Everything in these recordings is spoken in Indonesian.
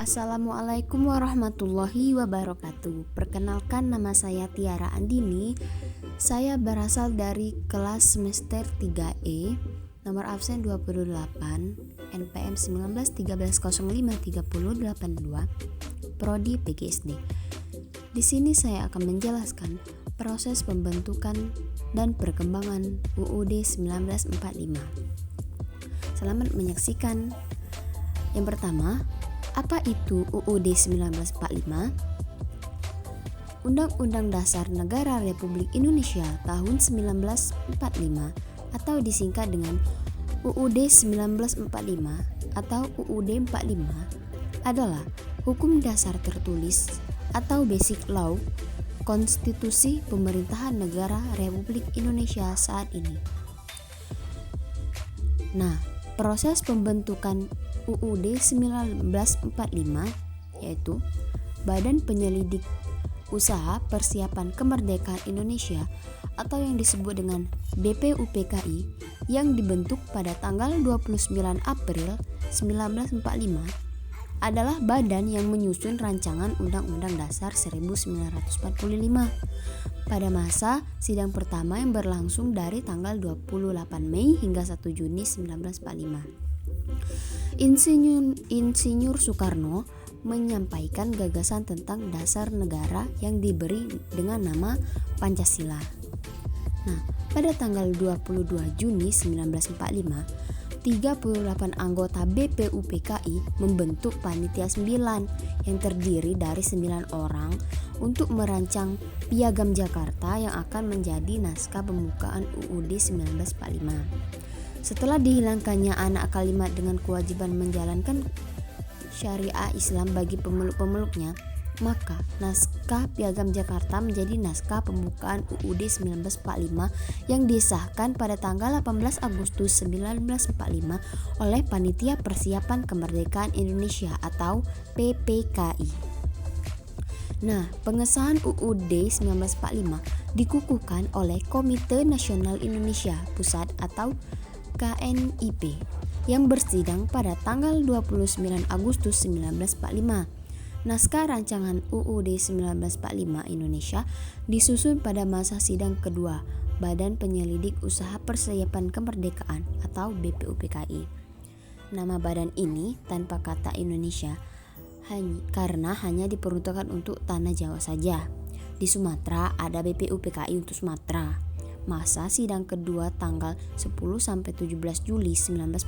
Assalamualaikum warahmatullahi wabarakatuh. Perkenalkan, nama saya Tiara Andini. Saya berasal dari kelas semester 3E, nomor absen 28, NPM 1913053082, prodi PGSD. Di sini saya akan menjelaskan proses pembentukan dan perkembangan UUD 1945. Selamat menyaksikan. Yang pertama, apa itu UUD 1945? Undang-Undang Dasar Negara Republik Indonesia tahun 1945 atau disingkat dengan UUD 1945 atau UUD 45 adalah hukum dasar tertulis atau basic law konstitusi pemerintahan negara Republik Indonesia saat ini. Nah, proses pembentukan UUD 1945 yaitu Badan Penyelidik Usaha Persiapan Kemerdekaan Indonesia atau yang disebut dengan BPUPKI yang dibentuk pada tanggal 29 April 1945 adalah badan yang menyusun rancangan Undang-Undang Dasar 1945 pada masa sidang pertama yang berlangsung dari tanggal 28 Mei hingga 1 Juni 1945. Insinyur Soekarno menyampaikan gagasan tentang dasar negara yang diberi dengan nama Pancasila. Nah, pada tanggal 22 Juni 1945, 38 anggota BPUPKI membentuk Panitia 9 yang terdiri dari 9 orang untuk merancang Piagam Jakarta yang akan menjadi naskah pembukaan UUD 1945. Setelah dihilangkannya anak kalimat dengan kewajiban menjalankan syariah Islam bagi pemeluk-pemeluknya, maka naskah Piagam Jakarta menjadi naskah pembukaan UUD 1945 yang disahkan pada tanggal 18 Agustus 1945 oleh Panitia Persiapan Kemerdekaan Indonesia atau PPKI. Nah, pengesahan UUD 1945 dikukuhkan oleh Komite Nasional Indonesia Pusat atau KNIP yang bersidang pada tanggal 29 Agustus 1945. Naskah rancangan UUD 1945 Indonesia disusun pada masa sidang kedua Badan Penyelidik Usaha Persiapan Kemerdekaan atau BPUPKI. Nama badan ini tanpa kata Indonesia karena hanya diperuntukkan untuk tanah Jawa saja. Di Sumatera ada BPUPKI untuk Sumatera. Masa sidang kedua tanggal 10 sampai 17 Juli 1945.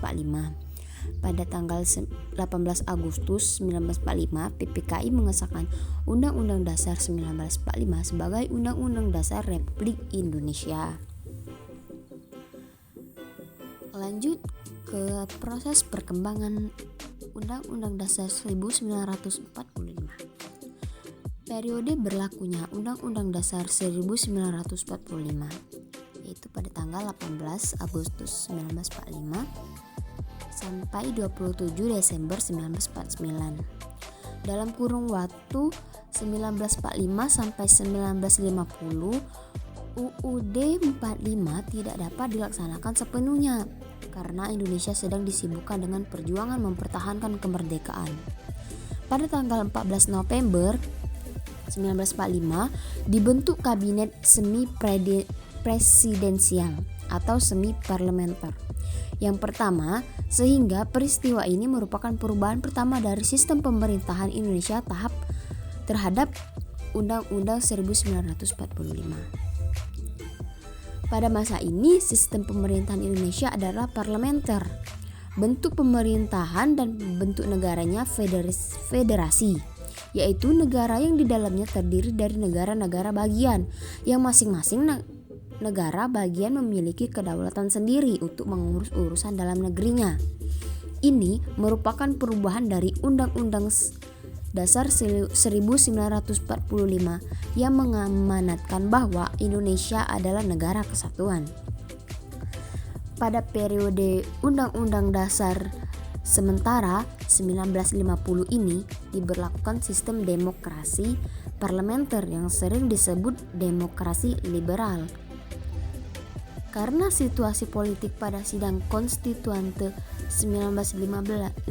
Pada tanggal 18 Agustus 1945, PPKI mengesahkan Undang-Undang Dasar 1945 sebagai Undang-Undang Dasar Republik Indonesia. Lanjut ke proses perkembangan Undang-Undang Dasar 1945. Periode berlakunya Undang-Undang Dasar 1945 yaitu pada tanggal 18 Agustus 1945 sampai 27 Desember 1949. Dalam kurung waktu 1945 sampai 1950, UUD 45 tidak dapat dilaksanakan sepenuhnya karena Indonesia sedang disibukkan dengan perjuangan mempertahankan kemerdekaan. Pada tanggal 14 November 1945 dibentuk kabinet semi presidensial atau semi parlementer yang pertama, sehingga peristiwa ini merupakan perubahan pertama dari sistem pemerintahan Indonesia terhadap Undang-Undang 1945. Pada masa ini sistem pemerintahan Indonesia adalah parlementer. Bentuk pemerintahan dan bentuk negaranya federasi, yaitu negara yang di dalamnya terdiri dari negara-negara bagian yang masing-masing negara bagian memiliki kedaulatan sendiri untuk mengurus urusan dalam negerinya. Ini merupakan perubahan dari Undang-Undang Dasar 1945 yang mengamanatkan bahwa Indonesia adalah negara kesatuan. Pada periode Undang-Undang Dasar sementara 1950 ini diberlakukan sistem demokrasi parlementer yang sering disebut demokrasi liberal. Karena situasi politik pada sidang konstituante 1959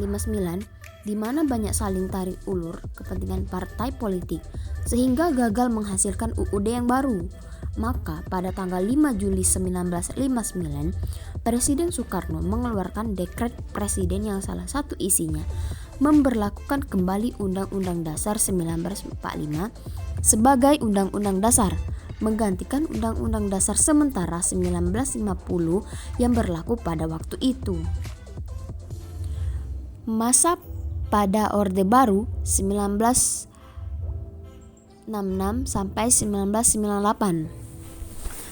di mana banyak saling tarik ulur kepentingan partai politik sehingga gagal menghasilkan UUD yang baru. Maka pada tanggal 5 Juli 1959, Presiden Soekarno mengeluarkan dekret presiden yang salah satu isinya memberlakukan kembali Undang-Undang Dasar 1945 sebagai Undang-Undang Dasar, menggantikan Undang-Undang Dasar sementara 1950 yang berlaku pada waktu itu. Masa pada Orde Baru 1966 sampai 1998.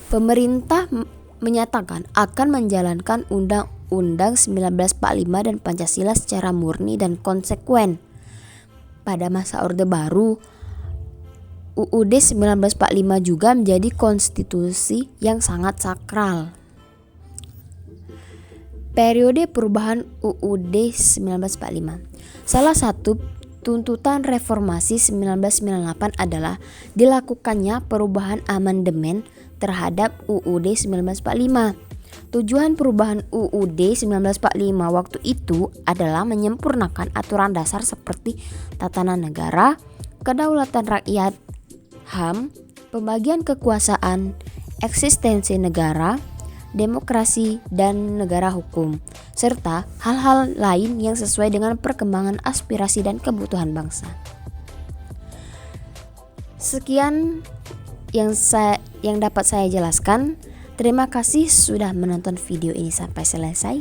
Pemerintah menyatakan akan menjalankan Undang-Undang 1945 dan Pancasila secara murni dan konsekuen. Pada masa Orde Baru, UUD 1945 juga menjadi konstitusi yang sangat sakral. Periode perubahan UUD 1945. Salah satu tuntutan reformasi 1998 adalah dilakukannya perubahan amandemen terhadap UUD 1945. Tujuan perubahan UUD 1945 waktu itu adalah menyempurnakan aturan dasar seperti tatanan negara, kedaulatan rakyat, HAM, pembagian kekuasaan, eksistensi negara, demokrasi, dan negara hukum, serta hal-hal lain yang sesuai dengan perkembangan aspirasi dan kebutuhan bangsa. Sekian yang dapat saya jelaskan. Terima kasih sudah menonton video ini sampai selesai.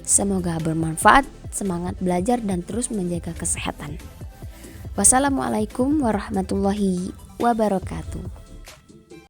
Semoga bermanfaat, semangat belajar dan terus menjaga kesehatan. Wassalamualaikum warahmatullahi wabarakatuh.